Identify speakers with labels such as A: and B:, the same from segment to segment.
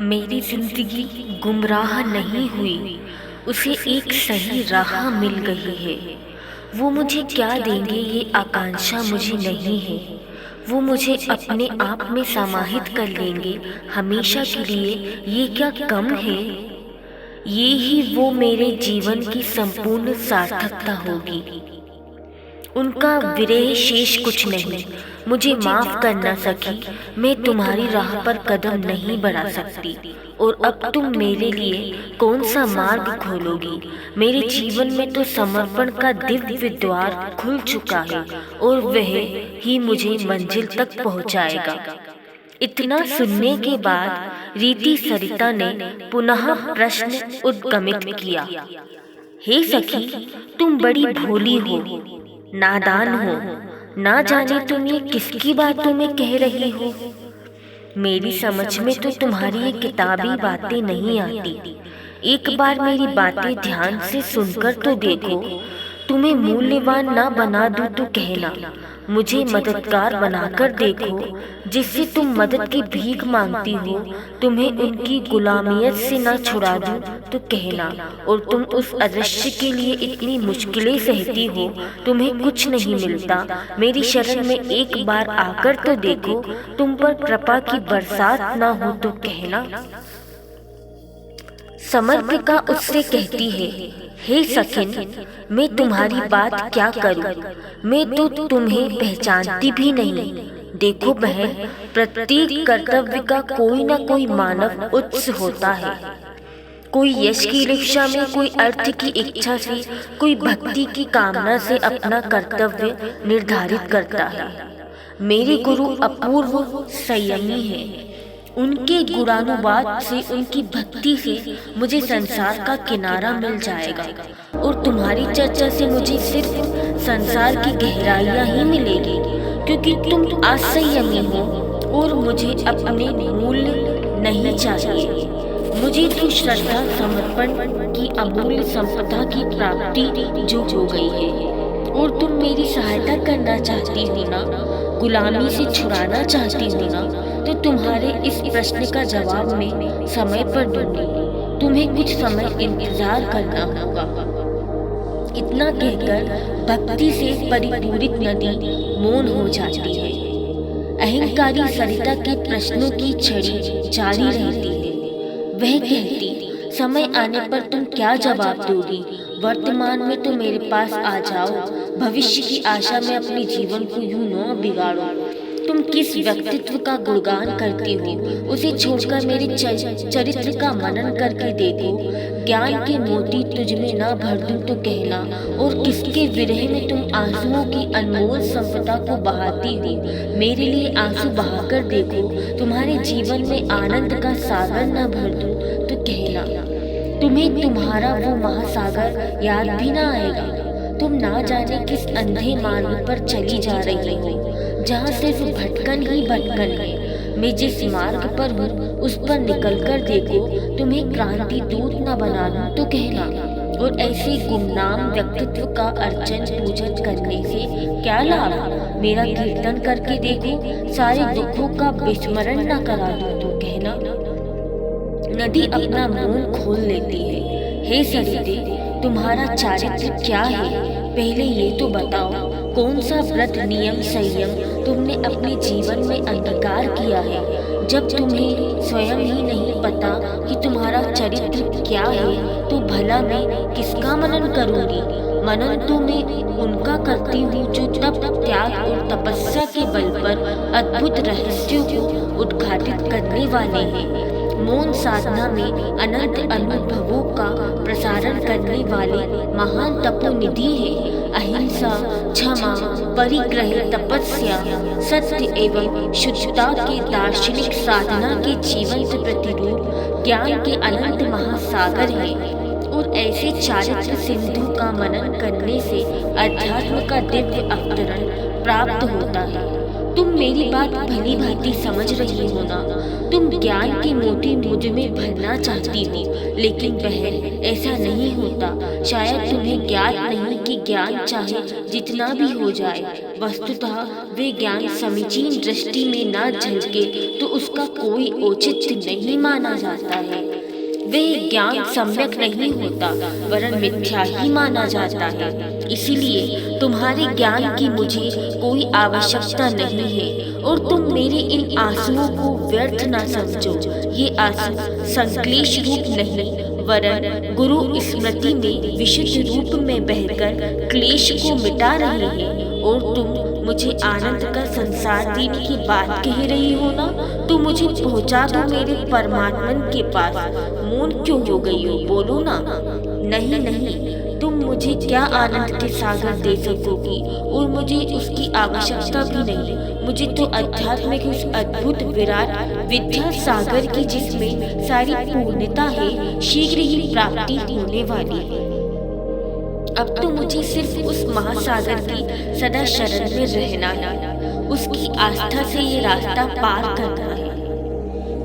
A: मेरी जिंदगी गुमराह नहीं हुई, उसे एक सही राह मिल गई है। वो मुझे क्या देंगे ये आकांक्षा मुझे नहीं है। वो मुझे अपने आप में समाहित कर लेंगे हमेशा के लिए, ये क्या कम है। ये ही वो मेरे जीवन की संपूर्ण सार्थकता होगी। उनका विरह शेष कुछ नहीं। मुझे माफ करना सखी, मैं तुम्हारी राह पर कदम नहीं बढ़ा सकती। और अब तुम मेरे लिए कौन सा मार्ग खोलोगी। मेरे जीवन में तो समर्पण का दिव्य द्वार खुल चुका है और वह ही मुझे मंजिल तक पहुंचाएगा। इतना सुनने के बाद रीति सरिता ने पुनः प्रश्न उद्गमित किया। हे सखी, तुम बड़ी भोली हो, नादान हो, ना जाने तुम ये किसकी बातों में कह रही हो। मेरी समझ में तो तुम्हारी ये किताबी बातें नहीं आती। एक बार मेरी बातें ध्यान से सुनकर तो देखो। तुम्हें मूल्यवान ना बना दूं तो कहना, मुझे मददगार बनाकर देखो। जिससे तुम मदद की भीख मांगती हो, तुम्हें उनकी गुलामियत से ना छुड़ा दूं तो कहना। और तुम उस अदृश्य के लिए इतनी मुश्किलें सहती हो, तुम्हें कुछ नहीं मिलता, मेरी शरण में एक बार आकर तो देखो। तुम पर कृपा की बरसात ना हो तो कहना। समर्पिका उससे कहती है, हे सखिन, मैं तुम्हारी बात क्या करूं। मैं तो तुम्हें पहचानती भी नहीं। देखो बहन, प्रत्येक कर्तव्य का कोई ना कोई मानव उत्स होता है। कोई यश की इच्छा में, कोई अर्थ की इच्छा से, कोई भक्ति की कामना से अपना कर्तव्य निर्धारित करता है। मेरे गुरु अपूर्व संयमी हैं। उनके गुणानुवाद से, उनकी भक्ति से मुझे संसार का किनारा मिल जाएगा। और तुम्हारी चर्चा से मुझे सिर्फ संसार की गहराइयाँ ही मिलेगी, क्योंकि तुम असंयमी हो और मुझे अपने मूल्य नहीं चाहिए। मुझे तो श्रद्धा समर्पण की अमूल्य संपदा की प्राप्ति जो हो गई है। और तुम मेरी सहायता करना चाहती हो ना, गुलामी से छुड़ाना चाहती हो ना, तो तुम्हारे इस प्रश्न का जवाब मैं समय पर दूंगी। तुम्हें कुछ समय इंतजार करना होगा। इतना कहकर भक्ति से परिपूरित नदी मौन हो जाती है। अहंकारी सरिता के प्रश्नों की छड़ी जारी रहती है। वह कहती, समय आने पर तुम क्या जवाब दोगी। वर्तमान में तो मेरे पास आ जाओ, भविष्य की आशा में अपने जीवन को यूं न बिगाड़ो। तुम किस व्यक्तित्व का गुणगान करती हो, उसे छोड़कर मेरे चरित्र का मनन करके देखो। ज्ञान के मोती तुझ में ना भर दूं तो कहना। और किसके विरह में तुम आंसुओं की अनमोल संपदा को बहाती हो, मेरे लिए आंसू बहाकर देखो। तुम्हारे जीवन में आनंद का सागर ना भर दूं तो कहना। तुम्हें तुम्हारा वो महासागर याद भी ना आएगा। तुम ना जाने किस अंधे मार्ग पर चली जा रही हो, जहाँ सिर्फ भटकन ही भटकन है। मैं जिस मार्ग पर हूँ उस पर निकलकर देखो। तुम्हें क्रांति दूत न बना दूं तो कहना। और ऐसे गुमनाम व्यक्तित्व का अर्चन पूजन करने से क्या लाभ। मेरा कीर्तन करके देखो, सारे दुखों का विस्मरण न करा दूं तो कहना। नदी अपना मुंह खोल लेती है। हे सरिते, तुम्हारा चारित्र क्या है, पहले ये तो बताओ। कौन सा व्रत नियम संयम तुमने अपने जीवन में अंगीकार किया है, जब तुम्हें स्वयं ही नहीं पता कि तुम्हारा चरित्र क्या है। तो भला मैं किसका मनन करूंगी। मनन तो मैं उनका करती हूँ जो तप, त्याग और तपस्या के बल पर अद्भुत रहस्यों को उद्घाटित करने वाले हैं। मौन साधना में अनंत अनुभवों का प्रसारण करने वाले महान तपोनिधि है। अहिंसा, क्षमा, परिग्रह, तपस्या, सत्य एवं शुद्धता के दार्शनिक साधना के जीवंत प्रतिरूप ज्ञान के अनंत महासागर है। और ऐसे चारित्र सिंधु का मनन करने से अध्यात्म का दिव्य अवतरण प्राप्त होता है। तुम मेरी बात भली भांति समझ रही हो ना। तुम ज्ञान के मोती मुझ में भरना चाहती हो, लेकिन बहन ऐसा नहीं होता। शायद तुम्हें ज्ञात नहीं कि ज्ञान चाहे जितना भी हो जाए, वस्तुतः वे ज्ञान समीचीन दृष्टि में न झलके तो उसका कोई औचित्य नहीं माना जाता है। वह ज्ञान सम्यक नहीं होता वरन मिथ्या ही माना जाता है। इसीलिए तुम्हारे ज्ञान की मुझे कोई आवश्यकता नहीं है और तुम मेरे इन आंसुओं को व्यर्थ न समझो। ये आंसू संक्लेश रूप नहीं वरन गुरु स्मृति में विशुद्ध रूप में बहकर क्लेश को मिटा रहे हैं। और तुम मुझे आनंद का संसार देने की बात कह रही हो ना, तो मुझे पहुंचा दो मेरे परमात्मन के पास। मौन क्यों हो गई हो, बोलो ना। नहीं नहीं, तुम मुझे क्या आनंद के सागर दे सकोगी, और मुझे उसकी आवश्यकता भी नहीं। मुझे तो अध्यात्म के उस अद्भुत विराट विद्या सागर की, जिसमें सारी पूर्णता है, शीघ्र ही प्राप्ति होने वाली है। अब तो मुझे सिर्फ उस महासागर की सदा शरण में रहना है, उसकी आस्था से ये रास्ता पार करना है।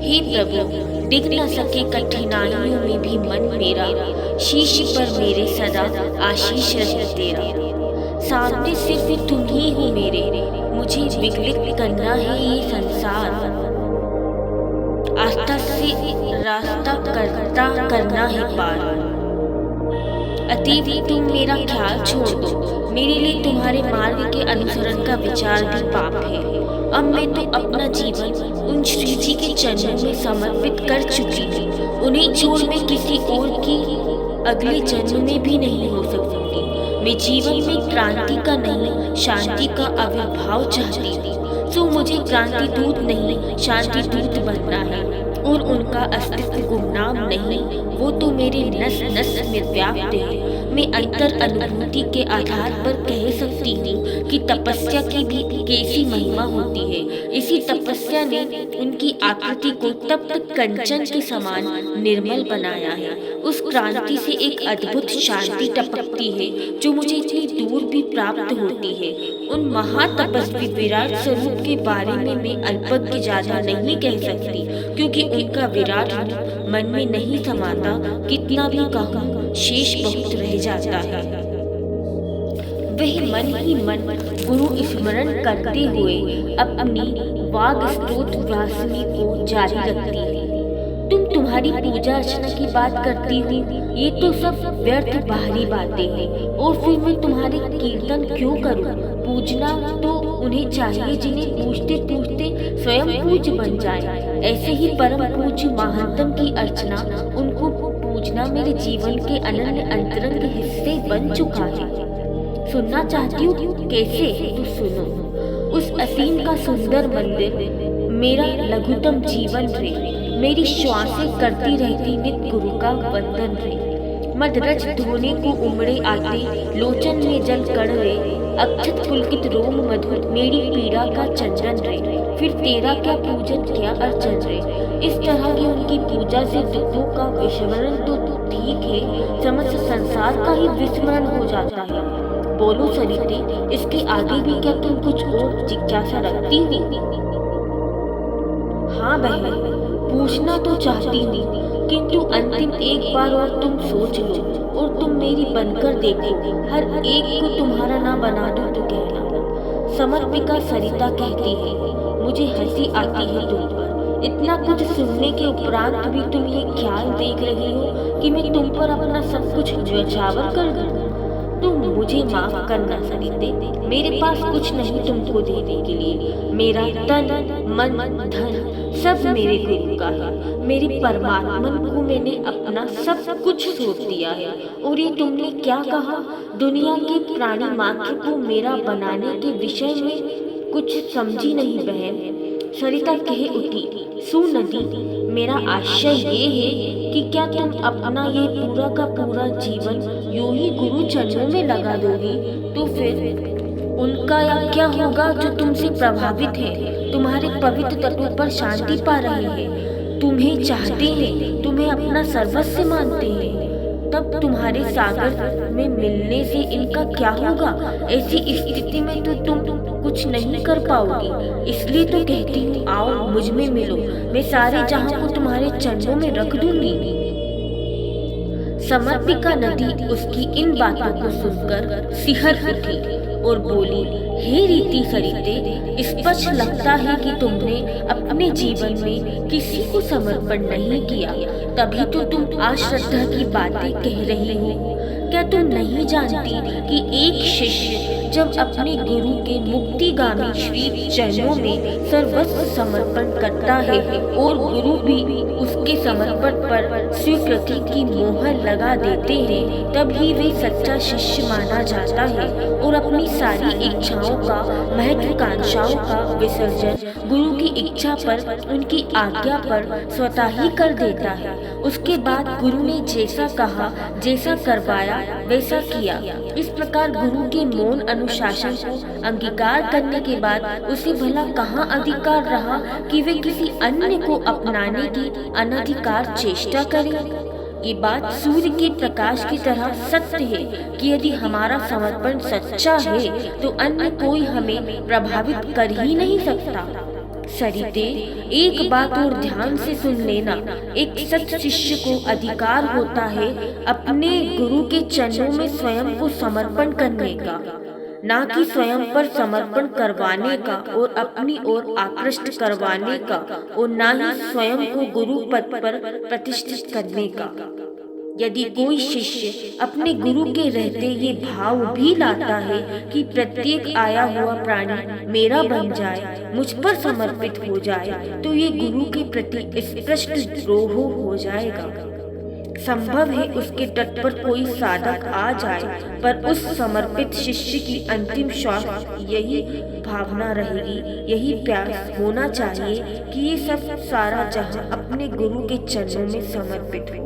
A: हे प्रभु, डिग न सके कठिनाइयों में भी मन मेरा, शीश पर मेरे सदा आशीष रहे तेरा। सामने सिर्फ तुम ही हो मेरे, मुझे विगलित करना है ये संसार। आस्था से रास्ता करना है पार। अतीत तुम मेरा ख्याल छोड़ दो, मेरे लिए तुम्हारे मार्ग के अनुसरण का विचार भी पाप है। अब मैं तो अपना जीवन उन श्री जी के चरणों में समर्पित कर चुकी हूँ। उन्हें छोड़ मैं किसी और की अगले जन्म में भी नहीं हो सकती। मैं जीवन में क्रांति का नहीं, शांति का आविर्भाव चाहती हूँ। तो मुझे क्रांति दूत नहीं, शांति दूत बनना है, और उनका अस्तित्व गुमनाम नहीं, वो तो मेरे नस नस में व्याप्त है। मैं अंतर अनुभूति के आधार पर कह सकती हूँ कि तपस्या की भी कैसी महिमा होती है। इसी तपस्या ने उनकी आकृति को तप्त कंचन के समान निर्मल बनाया है। उस क्रांति से एक अद्भुत शांति टपकती है जो मुझे इतनी दूर भी प्राप्त होती है। उन महातपस्वी विराट स्वरूप के बारे में मैं अल्पज्ञ ज्यादा नहीं कह सकती, क्योंकि उनका विराट रूप मन में नहीं समाता। कितना भी कहूँ शेष बहुत रह जाता है। वह मन ही मन गुरु स्मरण करते हुए अपनी वाग स्रोत वासनी को जारी रखती है। तुम्हारी पूजा अर्चना की बात करती हूँ, ये तो सब व्यर्थ बाहरी बातें हैं, और फिर मैं तुम्हारे कीर्तन क्यों करूँ। पूजना तो उन्हें चाहिए जिन्हें पूछते पूछते स्वयं पूज्य बन जाए। ऐसे ही परम पूज्य महात्म की अर्चना, उनको पूजना मेरे जीवन के अनन्य अंतरंग हिस्से बन चुका है। सुनना चाहती हूँ कैसे, तो सुनो। उस असीम का सुंदर मंदिर मेरा लघुतम जीवन रे, मेरी श्वासें करती रहती नित्य गुरु का वंदन रे। मदरज धोने को उमड़े आते लोचन में जल कड़वे, अक्षत पुलकित रोम मधुर मेरी पीड़ा का चंदन रे। फिर तेरा क्या पूजन क्या अर्चन रे। इस तरह की उनकी पूजा से दुखों का विस्मरण तो ठीक है, समस्त संसार का ही विस्मरण हो जाता है। बोलो सरिते, इसके आगे भी क्या तुम कुछ और जिज्ञासा रखती हो? हाँ बहन, पूछना तो चाहती हूँ, किंतु अंतिम एक बार और तुम सोच लो, और तुम मेरी बनकर देखो। हर एक को तुम्हारा ना बना दो तो कहना। समर्पिका सरिता कहती है, मुझे हंसी आती है तुम पर। इतना कुछ सुनने के उपरांत भी तुम ये ख्याल देख रही हो कि मैं तुम पर अपना सब कुछ न्यौछावर कर दूं। तुम मुझे माफ करना सरिते, मेरे पास कुछ नहीं तुमको देने के लिए। मेरा तन मन धन सब मेरे गुरु का है। मेरे परमात्मन को मैंने अपना सब कुछ सौंप दिया है। और ये तुमने क्या कहा, दुनिया के प्राणी मात्र को मेरा बनाने के विषय में कुछ समझी नहीं बहन। सरिता कह उठी, सुनदी, मेरा आशय ये है कि क्या तुम अपना ये पूरा का पूरा जीवन यूं ही गुरु चरणों में लगा दोगी, तो फिर उनका या क्या होगा जो तुमसे प्रभावित है, तुम्हारे पवित्र तटों पर शांति पा रहे हैं, तुम्हें चाहते हैं, तुम्हें अपना सर्वस्व मानते हैं। तब तुम्हारे सागर में मिलने से इनका क्या होगा? ऐसी स्थिति में तो तुम कुछ नहीं कर पाओगी। इसलिए तो कहती हूँ, आओ मुझ में मिलो, मैं सारे जहां को तुम्हारे चरणों में रख दूंगी। समर्पिका नदी उसकी इन बातों को सुनकर सिहर उठी और बोली, हे रीति सरिते, स्पष्ट लगता है कि तुमने अपने जीवन में किसी को समर्पण नहीं किया, तभी तो तुम अश्रद्धा की बातें कह रही हो। क्या तुम नहीं जानती कि एक शिष्य जब अपने गुरु के मुक्तिगामी श्री चरणों में सर्वस्व समर्पण करता है और गुरु भी उसके समर्पण पर स्वीकृति की मोहर लगा देते हैं, तभी वे सच्चा शिष्य माना जाता है और अपनी सारी इच्छाओं का, महत्वाकांक्षाओं का विसर्जन गुरु की इच्छा पर, उनकी आज्ञा पर स्वतः ही कर देता है। उसके बाद गुरु ने जैसा कहा, जैसा करवाया, वैसा किया। इस प्रकार गुरु के मौन अनुशासन को अंगीकार करने के बाद उसे भला कहाँ अधिकार रहा कि वे किसी अन्य को अपनाने की अनधिकार चेष्टा करे। ये बात सूर्य के प्रकाश की तरह सत्य है कि यदि हमारा समर्पण सच्चा है तो अन्य कोई हमें प्रभावित कर ही नहीं सकता। सरिते, एक बात और ध्यान से सुन लेना, एक सच शिष्य को अधिकार होता है अपने गुरु के चरणों में स्वयं को समर्पण करने का, ना कि स्वयं पर समर्पण करवाने का और अपनी ओर आकृष्ट करवाने का, और ना ही स्वयं को गुरु पद पर प्रतिष्ठित करने का। यदि कोई शिष्य अपने गुरु के रहते ये भाव भी लाता है कि प्रत्येक आया हुआ प्राणी मेरा बन जाए, मुझ पर समर्पित हो जाए, तो ये गुरु के प्रति स्पष्ट द्रोह हो जाएगा। संभव है उसके तट पर कोई साधक आ जाए, पर उस समर्पित शिष्य की अंतिम श्वास यही भावना रहेगी, यही प्यास होना चाहिए कि ये सब सारा जहां अपने गुरु के चरणों में समर्पित हो।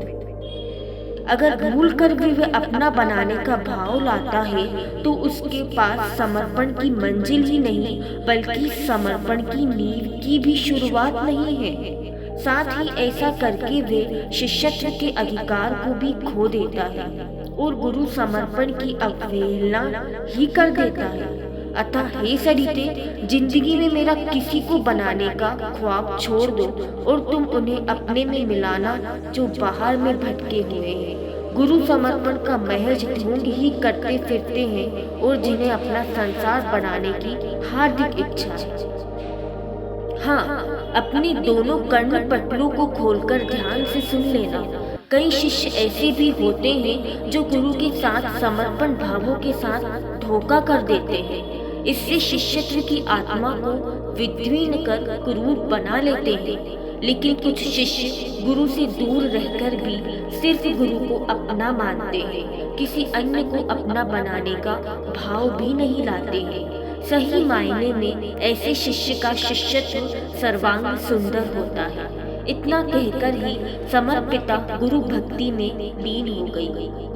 A: अगर भूल कर भी वह अपना बनाने का भाव लाता है तो उसके पास समर्पण की मंजिल ही नहीं, बल्कि समर्पण की नींव की भी शुरुआत नहीं है। साथ ही ऐसा करके वे शिष्यत्व के अधिकार को भी खो देता है और गुरु समर्पण की अवहेलना ही कर देता है। अतः हे सरिते, जिंदगी में मेरा किसी को बनाने का ख्वाब छोड़ दो और तुम उन्हें अपने में मिलाना जो बाहर में भटके हुए हैं, गुरु समर्पण का महज ढोंग ही करते फिरते हैं और जिन्हें अपना संसार बनाने की हार्दिक इच्छा है। हाँ, अपने दोनों कर्ण पटलों को खोलकर ध्यान से सुन लेना। कई शिष्य ऐसे भी होते हैं जो गुरु के साथ समर्पण भावों के साथ धोखा कर देते हैं। इससे शिष्यत्व की आत्मा को विद्वीन कर क्रूर बना लेते हैं। लेकिन कुछ शिष्य गुरु से दूर रहकर भी सिर्फ गुरु को अपना मानते हैं, किसी अन्य को अपना बनाने का भाव भी नहीं लाते हैं। सही मायने में ऐसे शिष्य का शिष्यत्व सर्वांग सुंदर होता है। इतना कहकर ही समर्पिता गुरु भक्ति में लीन हो गई,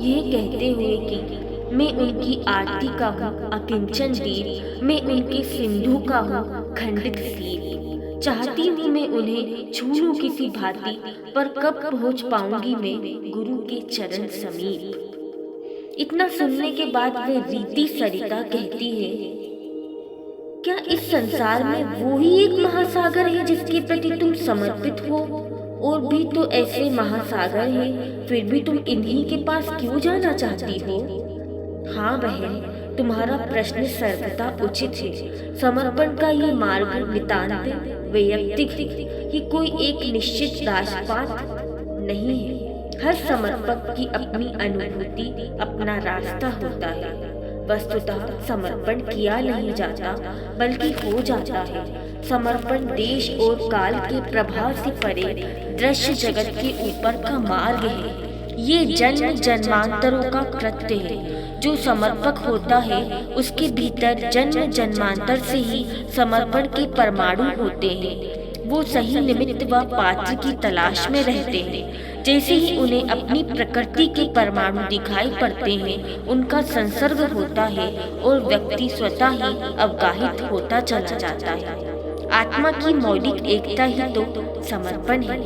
A: यह कहते हुए कि मैं उनकी आरती का हूँ अकिंचन दीप, मैं उनके सिंधु का हूँ खंडित सीप। चाहती हूँ मैं उन्हें छू लूं किसी भांति, पर कब पहुँच पाऊंगी मैं गुरु के चरण समीप। इतना सुनने के बाद वे रीति सरिता कहती है, क्या इस संसार में वो ही एक महासागर है जिसके प्रति तुम समर्पित हो? और भी तो ऐसे महासागर हैं, फिर भी तुम इन्हीं के पास क्यों जाना चाहती हो? हाँ बहन, तुम्हारा प्रश्न सर्वथा उचित है। समर्पण का ये मार्ग नितांत वैयक्तिक है, ये कोई एक निश्चित राजपाथ नहीं है। हर समर्पक की अपनी अनुभूति, अपना रास्ता होता है। वस्तुतः समर्पण किया नहीं जाता बल्कि हो जाता है। समर्पण देश और काल के प्रभाव से परे दृश्य जगत के ऊपर का मार्ग है। ये जन्म जन्मांतरों का कृत्य है। जो समर्पक होता है उसके भीतर जन्म जन्मांतर से ही समर्पण के परमाणु होते हैं। वो सही निमित्त व पात्र की तलाश में रहते हैं। जैसे ही उन्हें अपनी प्रकृति के परमाणु दिखाई पड़ते हैं, उनका संसर्ग होता है और व्यक्ति स्वतः ही अवगाहित होता चला जाता है। आत्मा की मौलिक एकता ही तो समर्पण है,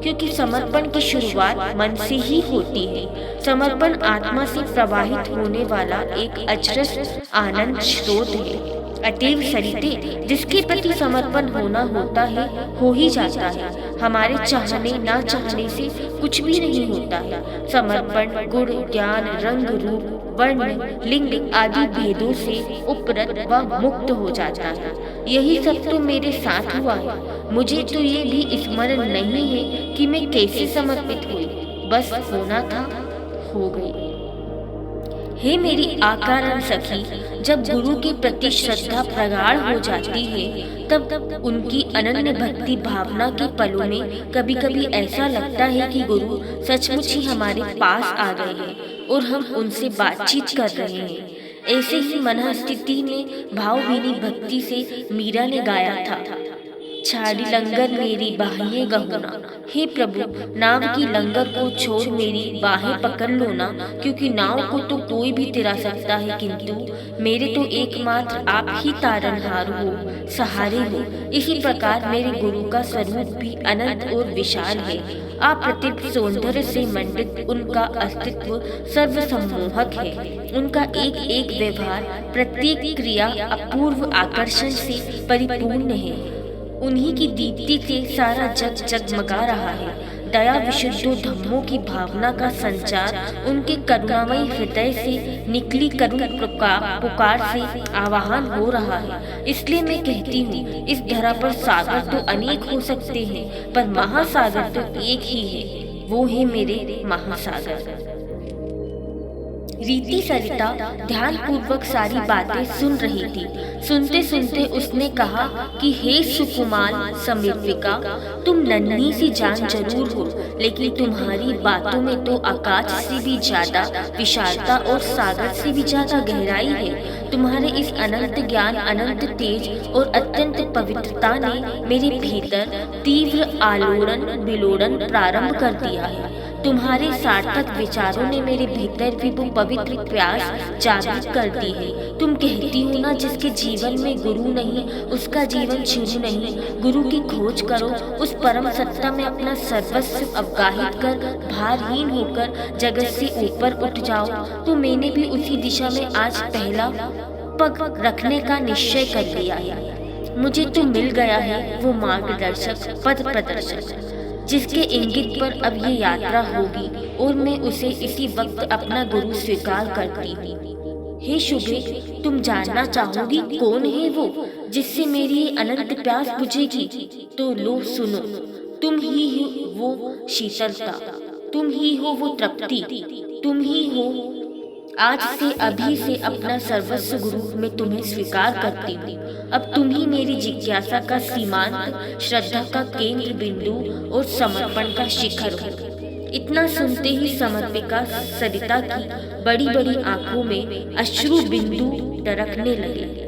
A: क्योंकि समर्पण की शुरुआत मन से ही होती है। समर्पण आत्मा से प्रवाहित होने वाला एक अजरस आनंद स्रोत है। अतएव सरिते, जिसके प्रति समर्पण होना होता है हो ही जाता है। हमारे चाहने ना चाहने से कुछ भी नहीं होता है। समर्पण गुण, ज्ञान, रंग, रूप, वर्ण, लिंग आदि भेदों से उपरत व मुक्त हो जाता है। यही सब तो मेरे साथ हुआ है। मुझे तो ये भी स्मरण नहीं है कि मैं कैसे समर्पित हुई। बस होना था, हो गई। हे मेरी आकारण सखी, जब गुरु के प्रति श्रद्धा प्रगाढ़ हो जाती है तब उनकी अनन्य भक्ति भावना के पलों में कभी कभी ऐसा लगता है कि गुरु सचमुच ही हमारे पास आ गए हैं और हम उनसे बातचीत कर रहे हैं। ऐसे ही मन स्थिति में भावभीनी भक्ति से मीरा ने गाया था, छाड़ी लंगर मेरी बाहें गहुना। हे प्रभु, नाव की लंगर को छोड़ मेरी बाहें पकड़ लो ना, क्योंकि नाव को तो कोई भी तिरा सकता है, किंतु मेरे तो एकमात्र आप ही तारनहार हो, सहारे हो। इसी प्रकार मेरे गुरु का स्वरूप भी अनंत और विशाल है। अप्रतिम सौंदर्य से मंडित उनका अस्तित्व सर्वसम्मोहक है। उनका एक एक व्यवहार, प्रत्येक क्रिया अपूर्व आकर्षण से परिपूर्ण है। उन्हीं की दीप्ति से सारा जग जगमगा रहा है। दया विशुद्धो धम्मों की भावना का संचार उनके करुणामयी हृदय से निकली करुण पुकार से आवाहन हो रहा है। इसलिए मैं कहती हूँ, इस धरा पर सागर तो अनेक हो सकते हैं, पर महासागर तो एक ही है, वो है मेरे महासागर। रीति सरिता ध्यान पूर्वक सारी बातें सुन रही थी। सुनते सुनते उसने कहा कि हे सुकुमार समृद्धिका, तुम नन्ही सी जान जरूर हो, लेकिन तुम्हारी बातों में तो आकाश से भी ज्यादा विशालता और सागर से भी ज्यादा गहराई है। तुम्हारे इस अनंत ज्ञान, अनंत तेज और अत्यंत पवित्रता ने मेरे भीतर तीव्र आलोड़न विलोड़न प्रारंभ कर दिया है। तुम्हारे सार्थक विचारों ने मेरे भीतर भी वो पवित्र प्यास जागृत कर दी है। तुम कहती हो ना, जिसके जीवन में गुरु नहीं उसका जीवन शुरू नहीं। गुरु की खोज करो, उस परम सत्ता में अपना सर्वस्व अवगाहित कर भारहीन होकर जगत से ऊपर उठ जाओ। तो मैंने भी उसी दिशा में आज पहला पग रखने का निश्चय कर लिया है। मुझे तो मिल गया है वो मार्गदर्शक, पद प्रदर्शक, जिसके इंगित पर अब ये यात्रा होगी और मैं उसे इसी वक्त अपना गुरु स्वीकार करती हूँ। हे शुभे, तुम जानना चाहोगी कौन है वो जिससे मेरी ये अनंत प्यास बुझेगी? तो लो सुनो, तुम ही हो वो शीतलता, तुम ही हो वो तृप्ति, तुम ही हो। आज से अभी से अपना सर्वस्व गुरु मैं तुम्हें स्वीकार करती हूँ। अब तुम ही मेरी जिज्ञासा का सीमांत, श्रद्धा का केंद्र बिंदु और समर्पण का शिखर हो। इतना सुनते ही समर्पिका सरिता की बड़ी बड़ी आंखों में अश्रु बिंदु टरकने लगे।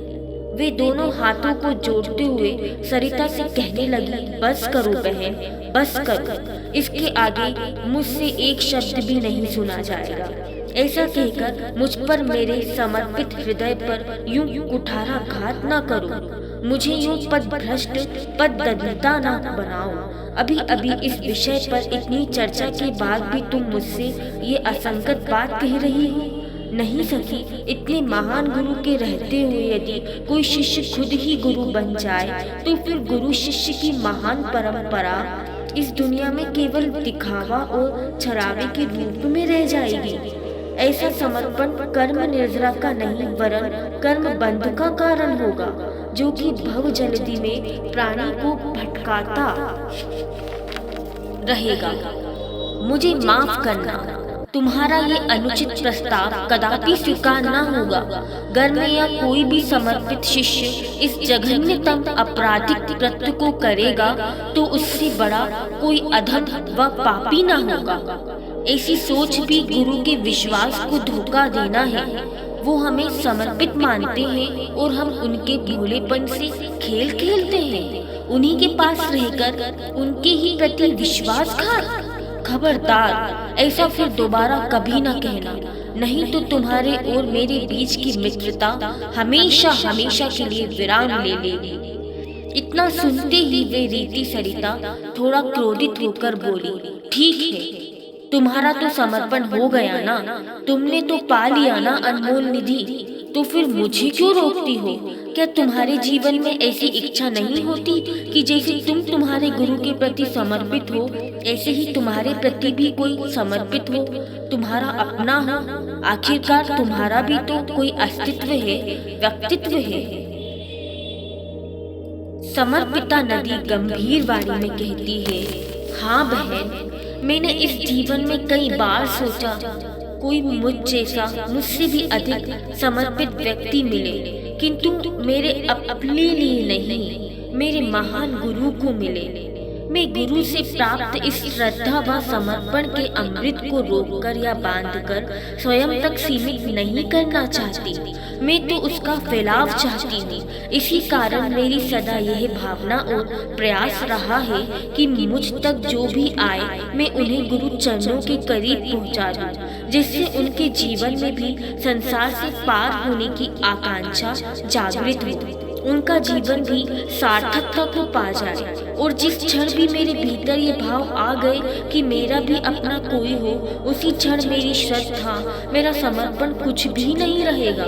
A: वे दोनों हाथों को जोड़ते हुए सरिता से कहने लगी, बस करो बहन, बस करो, इसके आगे मुझसे एक शब्द भी नहीं सुना जाएगा। ऐसा कहकर मुझ पर, मेरे समर्पित हृदय पर यूं कुठारा घात न करो। मुझे यूं पद भ्रष्ट, पद दलिता न बनाओ। अभी अभी इस विषय पर इतनी चर्चा के बाद भी तुम मुझसे ये असंगत बात कह रही हो। नहीं सखी, इतने महान गुरु के रहते हुए यदि कोई शिष्य खुद ही गुरु बन जाए तो फिर गुरु शिष्य की महान परंपरा इस दुनिया में केवल दिखावा और छरावे के रूप में रह जाएगी। ऐसा समर्पण कर्म निर्जरा का नहीं, वरन कर्म बंध का कारण होगा, जो कि भव जलधि में प्राणी को भटकाता रहेगा। मुझे माफ करना, तुम्हारा ये अनुचित प्रस्ताव कदापि स्वीकार न होगा। घर में या कोई भी समर्पित शिष्य इस जघन्यतम आपराधिक कृत्य को करेगा तो उससे बड़ा कोई अधम व पापी न होगा। ऐसी सोच भी गुरु के विश्वास को धोखा देना है। वो हमें समर्पित मानते हैं और हम उनके भोलेपन से खेल खेलते हैं। उन्हीं के पास रहकर उनके ही प्रति विश्वासघात। खबरदार, ऐसा फिर दोबारा कभी न कहना, नहीं तो तुम्हारे और मेरे बीच की मित्रता हमेशा हमेशा के लिए विराम ले लेगी। इतना सुनते ही वे रीति सरिता थोड़ा क्रोधित होकर बोली, ठीक है, तुम्हारा तो समर्पण हो गया ना, तुमने तो पा लिया ना अनमोल निधि, तो फिर मुझे क्यों रोकती हो? क्या तुम्हारे जीवन में ऐसी इच्छा नहीं होती कि जैसे तुम तुम्हारे गुरु के प्रति समर्पित हो, ऐसे ही तुम्हारे प्रति भी कोई समर्पित हो, तुम्हारा अपना हो? आखिरकार तुम्हारा भी तो कोई अस्तित्व है, व्यक्तित्व है। समर्पिता नदी गंभीर वाणी में कहती है, हाँ बहन, मैंने इस जीवन में कई बार सोचा कोई मुझ जैसा, मुझसे भी अधिक समर्पित व्यक्ति मिले, किंतु मेरे अपने लिए नहीं, मेरे महान गुरु को मिले। मैं गुरु से प्राप्त इस श्रद्धा व समर्पण के अमृत को रोककर या बांधकर स्वयं तक सीमित नहीं करना चाहती, मैं तो उसका फैलाव चाहती हूँ। इसी कारण मेरी सदा यह भावना और प्रयास रहा है कि मुझ तक जो भी आए मैं उन्हें गुरु चरणों के करीब पहुँचा दूँ, जिससे उनके जीवन में भी संसार से पार होने की आकांक्षा जागृत हो, उनका जीवन भी सार्थकता को पा जाए। और जिस क्षण भी मेरे भीतर ये भाव आ गए कि मेरा भी अपना कोई हो, उसी क्षण मेरी श्रद्धा, मेरा समर्पण कुछ भी नहीं रहेगा।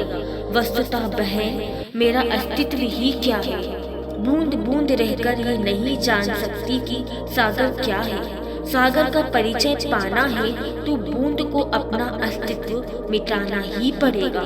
A: वस्तुतः बहन, मेरा अस्तित्व ही क्या है? बूंद बूंद रहकर ये नहीं जान सकती कि सागर क्या है। सागर का परिचय पाना है तो बूंद को अपना अस्तित्व मिटाना ही पड़ेगा,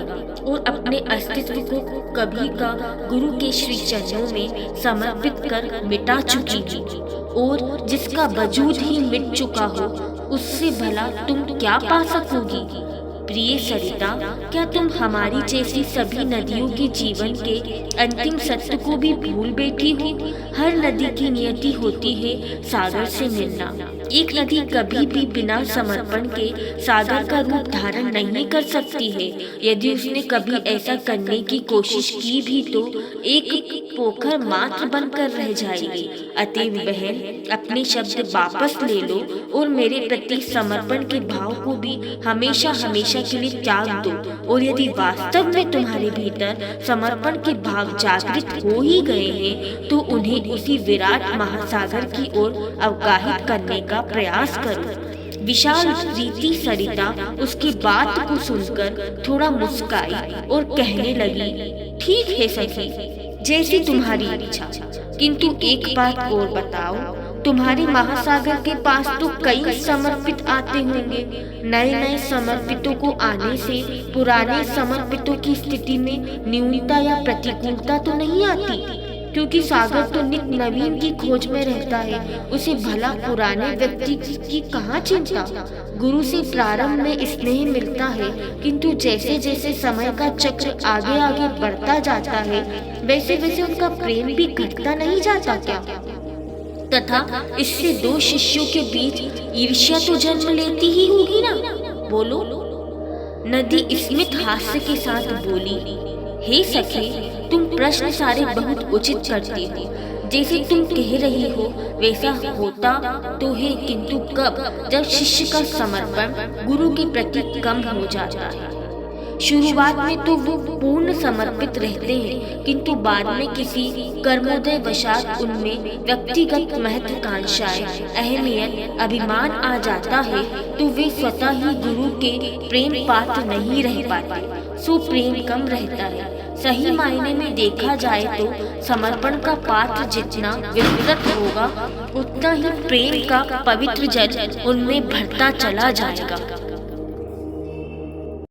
A: और अपने अस्तित्व को कभी का गुरु के श्री चरणों में समर्पित कर मिटा चुकी हूँ। और जिसका वजूद ही मिट चुका हो, उससे भला तुम क्या पा सकोगी? प्रिय सरिता, क्या तुम हमारी जैसी सभी नदियों के जीवन के अंतिम सत्य को भी भूल बैठी हो? हर नदी की नियति होती है सागर से मिलना। एक नदी कभी भी बिना समर्पण के सागर का रूप धारण नहीं कर सकती है। यदि उसने कभी ऐसा करने की कोशिश की भी तो एक पोखर मात्र बनकर रह जाएगी। अतएव बहन, अपने शब्द वापस ले लो और मेरे प्रति समर्पण के भाव को भी हमेशा हमेशा के लिए त्याग दो। और यदि वास्तव में तुम्हारे भीतर समर्पण के भाव जागृत हो ही गए हैं, तो उन्हें उसी विराट महासागर की ओर अवगाहित करने का प्रयास करो। विशाल रीति सरिता उसकी बात को सुनकर थोड़ा मुस्काई और कहने लगी, ठीक है सखी, जैसी तुम्हारी इच्छा, किंतु एक बात और बताओ, तुम्हारे महासागर के पास तो कई समर्पित आते होंगे। नए नए समर्पितों को आने से पुराने समर्पितों की स्थिति में न्यूनता या प्रतिकूलता तो नहीं आती, क्योंकि सागर तो नित नवीन की खोज में रहता है। उसे भला पुराने व्यक्ति की कहाँ चिंता। गुरु से प्रारंभ में स्नेह मिलता है, किंतु जैसे जैसे समय का चक्र आगे आगे बढ़ता जाता है, वैसे वैसे उनका प्रेम भी घटता नहीं जाता क्या? तथा इससे दो शिष्यों के बीच ईर्ष्या तो जन्म लेती ही होगी ना? बोलो। नदी स्मित हास्य के साथ बोली, हे सखे, तुम प्रश्न सारे बहुत उचित करती हो। जैसे तुम कह रही हो वैसा होता तो है, किंतु कब? जब शिष्य का समर्पण गुरु के प्रति कम हो जाता है। शुरुआत में तो वो पूर्ण समर्पित रहते हैं, किंतु बाद में किसी कर्मोदय वशात उनमें व्यक्तिगत महत्वाकांक्षाएं, अहमियत, अभिमान आ जाता है, तो वे स्वतः ही गुरु के प्रेम पात्र नहीं रह पाते। सो प्रेम कम रहता है। सही मायने में देखा जाए तो समर्पण का पात्र जितना विस्तृत होगा, उतना ही प्रेम का पवित्र जल उनमें भरता चला जाएगा।